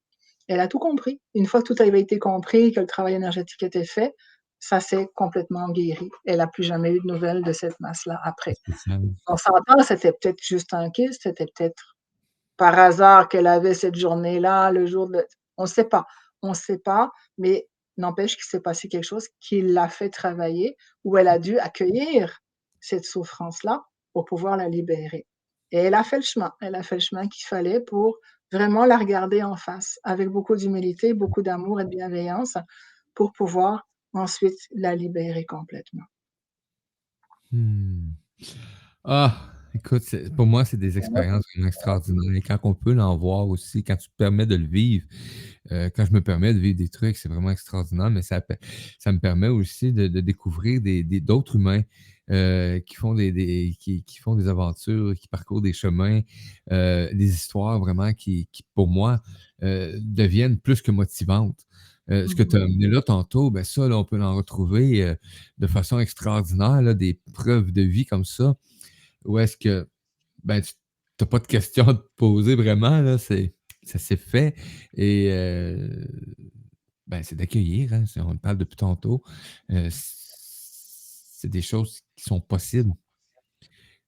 Elle a tout compris. Une fois que tout avait été compris, que le travail énergétique était fait, ça s'est complètement guéri. Elle a plus jamais eu de nouvelles de cette masse-là C'est après. spécial. On s'entend, c'était peut-être juste un kyste, c'était peut-être par hasard qu'elle avait cette journée-là, le jour de on sait pas. On sait pas, mais n'empêche qu'il s'est passé quelque chose qui l'a fait travailler, où elle a dû accueillir cette souffrance-là pour pouvoir la libérer. Et elle a fait le chemin. Elle a fait le chemin qu'il fallait pour vraiment la regarder en face, avec beaucoup d'humilité, beaucoup d'amour et de bienveillance, pour pouvoir ensuite la libérer complètement. Mmh. Ah! Écoute, pour moi, c'est des expériences vraiment extraordinaires et quand on peut l'en voir aussi, quand tu te permets de le vivre, quand je me permets de vivre des trucs, c'est vraiment extraordinaire, mais ça me permet aussi de découvrir d'autres humains, qui font qui font des aventures, qui parcourent des chemins, des histoires vraiment qui pour moi, deviennent plus que motivantes. Ce que tu Mmh. as amené là tantôt, ben ça, là, on peut en retrouver, de façon extraordinaire, là, des preuves de vie comme ça, où est-ce que, ben, tu as pas de questions à te poser vraiment, là, ça s'est fait et ben, c'est d'accueillir, hein, on parle depuis tantôt, c'est des choses qui sont possibles.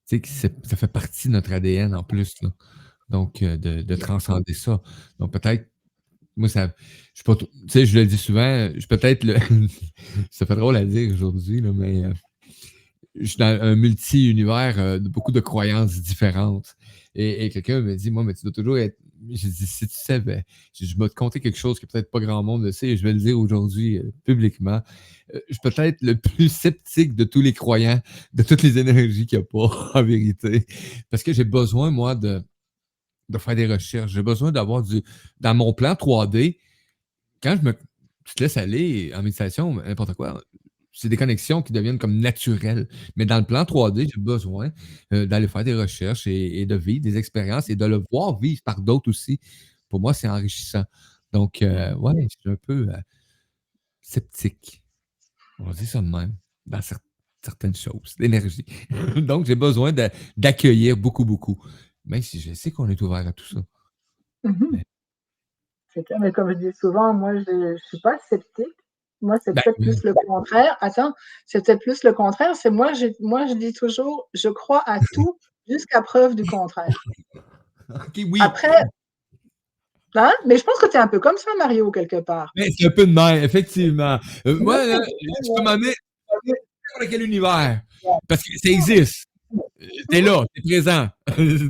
Tu sais, que ça fait partie de notre ADN en plus, là, donc de transcender ça. Donc peut-être, moi ça je suis pas trop tu sais, je le dis souvent, je suis peut-être le ça fait drôle à dire aujourd'hui, là, mais je suis dans un multi-univers, de beaucoup de croyances différentes et quelqu'un me dit: «Moi, mais tu dois toujours être j'ai dit, si tu savais, je vais te conter quelque chose que peut-être pas grand monde le sait et je vais le dire aujourd'hui publiquement. Je suis peut-être le plus sceptique de tous les croyants, de toutes les énergies qu'il n'y a pas, en vérité. Parce que j'ai besoin, moi, de faire des recherches. J'ai besoin d'avoir dans mon plan 3D, quand tu te laisses aller en méditation, n'importe quoi, c'est des connexions qui deviennent comme naturelles. Mais dans le plan 3D, j'ai besoin d'aller faire des recherches et de vivre des expériences et de le voir vivre par d'autres aussi. Pour moi, c'est enrichissant. Donc, ouais, je suis un peu sceptique. On va dire ça de même, dans certaines choses, l'énergie. Donc, j'ai besoin d'accueillir beaucoup, beaucoup. Même si je sais qu'on est ouvert à tout ça. Mhm. C'est clair, mais comme je dis souvent, moi, je ne suis pas sceptique. Moi, c'est peut-être Oui. plus le contraire. Attends, c'est peut-être plus le contraire. C'est moi, je dis toujours, je crois à tout jusqu'à preuve du contraire. OK, oui. Après, hein? Mais je pense que tu es un peu comme ça, Mario, quelque part. Mais c'est un peu de même, effectivement. Moi, là, Ouais. tu peux m'amener dans quel univers? Parce que ça existe. T'es là, t'es présent.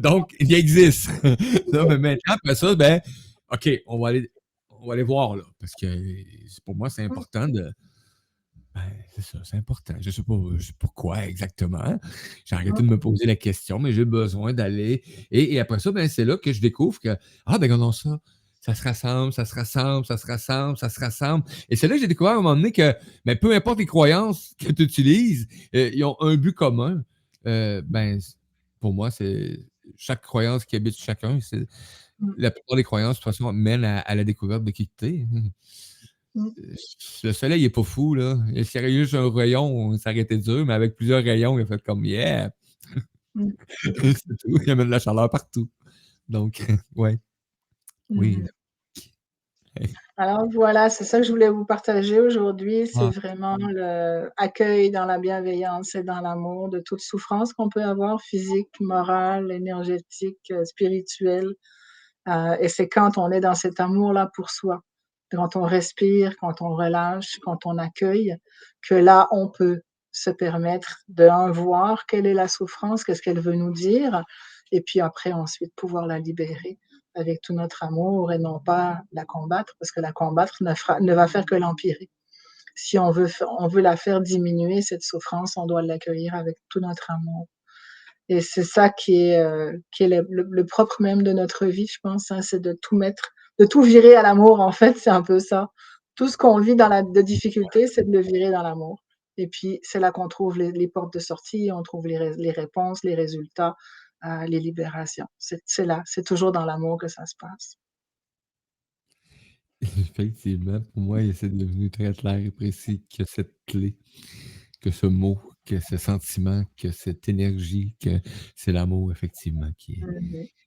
Donc, il existe. Non, mais maintenant, après ça, ben, OK, on va aller voir, là. Parce que pour moi, c'est important de. Ben, c'est ça, c'est important. Je sais pas quoi exactement. J'ai arrêté de me poser la question, mais j'ai besoin d'aller. Et après ça, ben, c'est là que je découvre que, ah, ben, regardons ça. Ça se rassemble, ça se rassemble, ça se rassemble, ça se rassemble. Et c'est là que j'ai découvert à un moment donné que, ben, peu importe les croyances que tu utilises, ils ont un but commun. Ben, pour moi, c'est chaque croyance qui habite chacun. La plupart des croyances, de toute façon, mènent à la découverte de qui tu es. Le soleil n'est pas fou, là. S'il y avait juste un rayon, ça aurait été dur, mais avec plusieurs rayons, il a fait comme yeah! C'est tout. Il amène de la chaleur partout. Donc, ouais. Oui. Alors voilà, c'est ça que je voulais vous partager aujourd'hui. C'est Ah, vraiment l'accueil dans la bienveillance et dans l'amour de toute souffrance qu'on peut avoir, physique, morale, énergétique, spirituelle. Et c'est quand on est dans cet amour-là pour soi, quand on respire, quand on relâche, quand on accueille, que là, on peut se permettre de voir quelle est la souffrance, qu'est-ce qu'elle veut nous dire, et puis après, ensuite, pouvoir la libérer avec tout notre amour et non pas la combattre, parce que la combattre ne va faire que l'empirer. Si on veut la faire diminuer, cette souffrance, on doit l'accueillir avec tout notre amour. Et c'est ça qui est le propre même de notre vie, je pense, hein, c'est de tout virer à l'amour, en fait, c'est un peu ça. Tout ce qu'on vit de difficulté, c'est de le virer dans l'amour. Et puis, c'est là qu'on trouve les portes de sortie, on trouve les réponses, les résultats, les libérations. C'est là, c'est toujours dans l'amour que ça se passe. effectivement, pour moi, c'est devenu très clair et précis que cette clé, que ce mot, que ce sentiment, que cette énergie, que c'est l'amour, effectivement, Mmh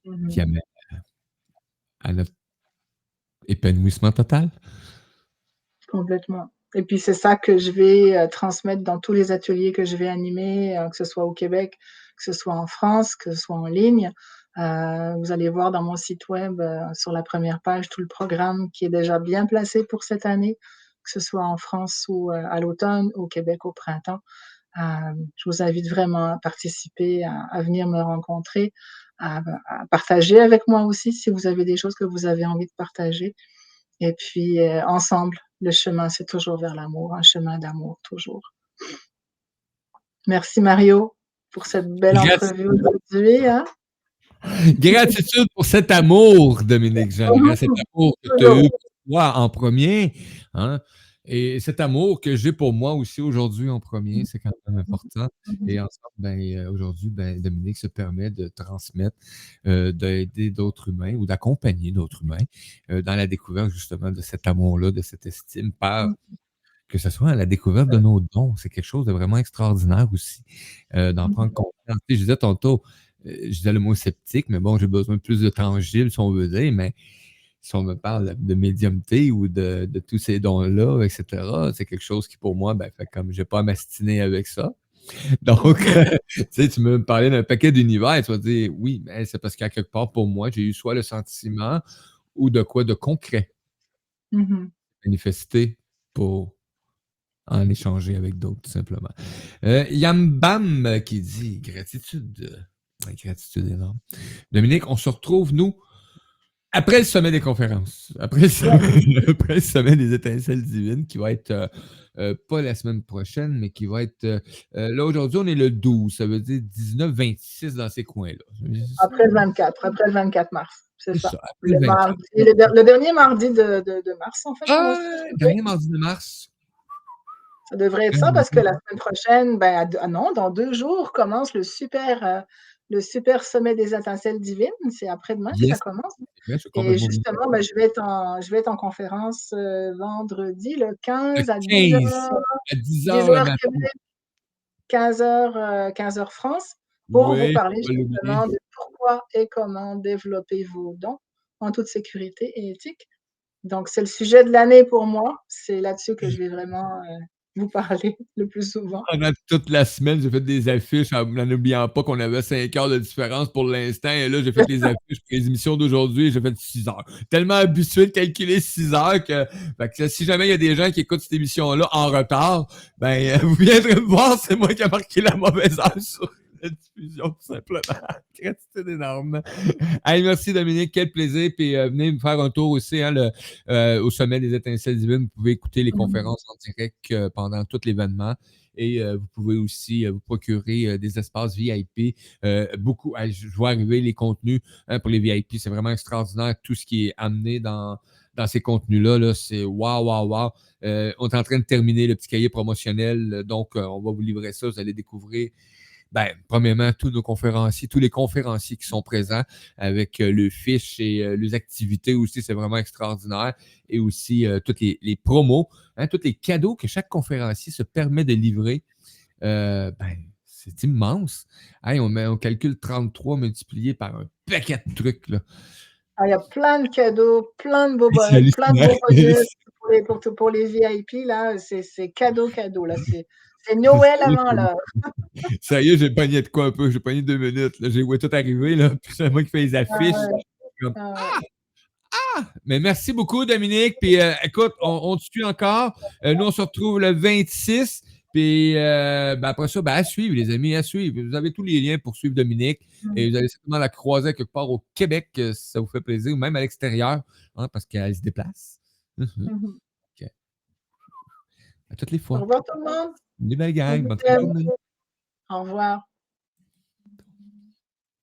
mh. qui Mmh. amène à notre épanouissement total. Complètement. Et puis c'est ça que je vais, transmettre dans tous les ateliers que je vais animer, que ce soit au Québec, que ce soit en France, que ce soit en ligne. Vous allez voir dans mon site web, sur la première page, tout le programme qui est déjà bien placé pour cette année, que ce soit en France ou, à l'automne, au Québec au printemps. Je vous invite vraiment à participer, à venir me rencontrer, à partager avec moi aussi si vous avez des choses que vous avez envie de partager. Et puis, ensemble, le chemin, c'est toujours vers l'amour, un chemin d'amour toujours. Merci Mario pour cette belle Grati- entrevue aujourd'hui, hein. Gratitude pour cet amour, Dominique Jeanneret, cet amour que tu as eu Toujours. pour toi en premier, hein, et cet amour que j'ai pour moi aussi aujourd'hui en premier, c'est quand même important. Et ensemble, ben, aujourd'hui, ben, Dominique se permet de transmettre, d'aider d'autres humains ou d'accompagner d'autres humains dans la découverte justement de cet amour-là, de cette estime par que ce soit à la découverte de nos dons. C'est quelque chose de vraiment extraordinaire aussi, d'en prendre conscience. Tu sais, je disais tantôt, je disais le mot sceptique, mais bon, j'ai besoin de plus de tangible, si on veut dire, mais si on me parle de médiumnité ou de tous ces dons-là, etc., c'est quelque chose qui, pour moi, ben, fait comme j'ai pas à m'astiner avec ça. Donc, tu sais, tu me parlais d'un paquet d'univers, tu vas dire, oui, mais c'est parce qu'à quelque part, pour moi, j'ai eu soit le sentiment ou de quoi de concret Mmh. manifesté pour en échanger avec d'autres, tout simplement. Yambam qui dit gratitude. Ouais, gratitude énorme. Dominique, on se retrouve, nous, Après le sommet des conférences. Après le sommet, après le sommet des étincelles divines, qui va être pas la semaine prochaine, mais qui va être. Là, aujourd'hui, on est le 12, ça veut dire 19, 26 dans ces coins-là. Après le 24 mars, c'est C'est ça. ça, après Le le 24. mardi, le dernier mardi de mars, en fait. Ah, dernier mardi de mars. Ça devrait être ça parce que la semaine prochaine, non, dans 2 jours commence le super sommet des étincelles divines. C'est après-demain que ça Yes, commence. c'est vrai, je suis Et complètement oublié. justement, je vais être en conférence vendredi, le Le 15 à 10 15 heures, à 10 10 heures le heures matin. Québec, 15 heures France, pour vous Oui, parler faut pas l'oublier. justement de pourquoi et comment développer vos dons en toute sécurité et éthique. Donc, c'est le sujet de l'année pour moi. C'est là-dessus que je vais vraiment vous parler le plus souvent. Pendant toute la semaine, j'ai fait des affiches en n'oubliant pas qu'on avait 5 heures de différence pour l'instant. Et là, j'ai fait les affiches pour les émissions d'aujourd'hui et j'ai fait 6 heures. Tellement habitué de calculer 6 heures fait que si jamais il y a des gens qui écoutent cette émission-là en retard, vous viendrez me voir, c'est moi qui ai marqué la mauvaise heure sur la diffusion, tout simplement. Gratitude énorme. Hey, merci Dominique, quel plaisir. Puis venez me faire un tour aussi au sommet des étincelles divines. Vous pouvez écouter les conférences en direct pendant tout l'événement. Et vous pouvez aussi vous procurer des espaces VIP. Beaucoup, je vois arriver les contenus pour les VIP. C'est vraiment extraordinaire. Tout ce qui est amené dans ces contenus-là, là, c'est waouh, waouh, waouh. On est en train de terminer le petit cahier promotionnel. Donc, on va vous livrer ça. Vous allez découvrir premièrement, tous les conférenciers qui sont présents avec le fiche et les activités aussi, c'est vraiment extraordinaire. Et aussi toutes les promos, tous les cadeaux que chaque conférencier se permet de livrer. C'est immense. Hey, on calcule 33 multiplié par un paquet de trucs. Là. Ah, il y a plein de cadeaux, plein de beaux, C'est plein de hallucinant. beaux bonus pour les VIP. Là, c'est cadeau, cadeau. Là, c'est Noël avant l'heure. Ça y est, j'ai pogné de quoi un peu. J'ai pogné 2 minutes. Là. J'ai vu tout arriver. Là. Puis c'est moi qui fais les Ah affiches. ouais, Comme, ah ouais. Mais merci beaucoup, Dominique. Puis écoute, on te suit encore. Nous, on se retrouve le 26. Puis après ça, à suivre, les amis, à suivre. Vous avez tous les liens pour suivre Dominique. Et vous allez certainement la croiser quelque part au Québec, si ça vous fait plaisir, ou même à l'extérieur, parce qu'elle se déplace. Mhm. OK. À toutes les Au fois. revoir tout le monde. Une belle On gang. vous Bonne aime. journée. Au revoir.